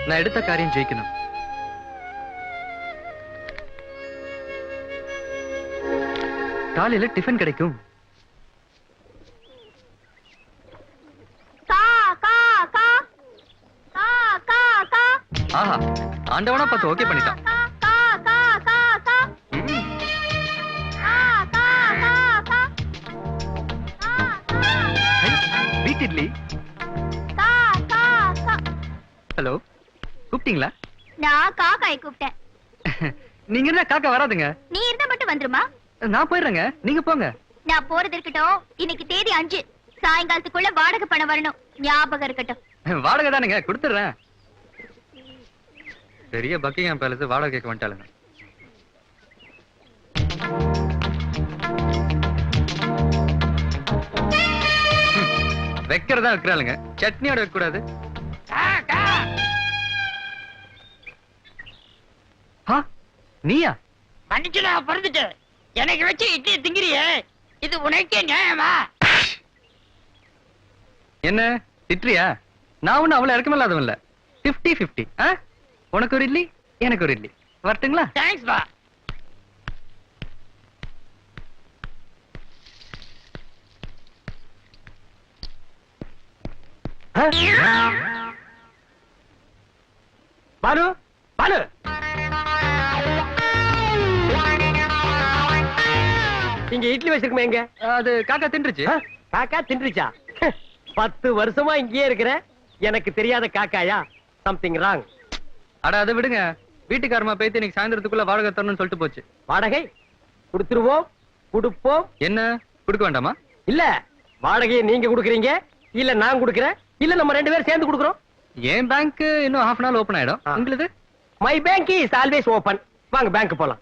நான் எடுத்த காரியம் ஜெயிக்கணும். காலையில டிஃபன் கிடைக்கும். ஆஹா, ஆண்டவனா பார்த்து ஓகே பண்ணிட்டான். வீட் இட்லி. ஹலோ, கூப்பிட்டீங்களா? நான் காக்காயை கூப்பிட்டேன். நீங்க இருந்தா காக்கா வராதுங்க. நீ இருந்தா மட்டும் வந்துருமா? நான் போயிடுறேங்க, நீங்க போங்க. நான் போறது இருக்கட்டும். இன்னைக்கு தேதி 5, சாயங்காலத்துக்குள்ள வாடகை பணம் வரணும். ஞாபகம் இருக்கட்டும். வாடகை தானுங்க, கொடுத்துடுறேன். பெரிய பக்கிங்ஹாம் பேலஸ் வாடகை கேட்க வந்துட்டாளுங்க. வைக்கிறதா வைக்கிறாளுங்க, சட்னியோட வைக்க கூடாது. நீயா? மன்னிச்சுடா, பிறந்துட்டு எனக்கு வச்சு இட்லி திங்கிறியே, இது உனக்கே நியாயமா? என்ன திட்டுறியா? நான் ஒண்ணு அவ்வளவு இறக்கமில்லாதவன் இல்ல. 50-50. உனக்கு ஒரு இட்லி, எனக்கு ஒரு இட்லி. வரட்டுங்களா? தேங்க்ஸ் பா. பாலு, பாலு, இங்க இட்லி வச்சிருக்குமே எங்க? அது காக்கா தின்றுச்சு. காக்கா தின்றுச்சா? 10 வருஷமா இங்கேயே இருக்கிற, எனக்கு தெரியாத காக்காயா? Something wrong. அட அதை விடுங்க. வீட்டுக்காரமா பேத்து இன்னைக்கு சாயந்தரத்துக்குள்ள வாடகை தரணும்னு சொல்லிட்டு போச்சு. வாடகை கொடுத்துருவோம், கொடுப்போம். என்ன கொடுக்க வேண்டாமா? இல்ல, வாடகையை நீங்க கொடுக்குறீங்க, இல்ல நான் கொடுக்குறேன், இல்ல நம்ம 2 பேரும் சேர்ந்து கொடுக்குறோம். என் பேங்க் இன்னும் half an hour ஓபன் ஆயிடும். உங்களுக்கு? My bank is always open. வாங்க பேங்க் போலாம்.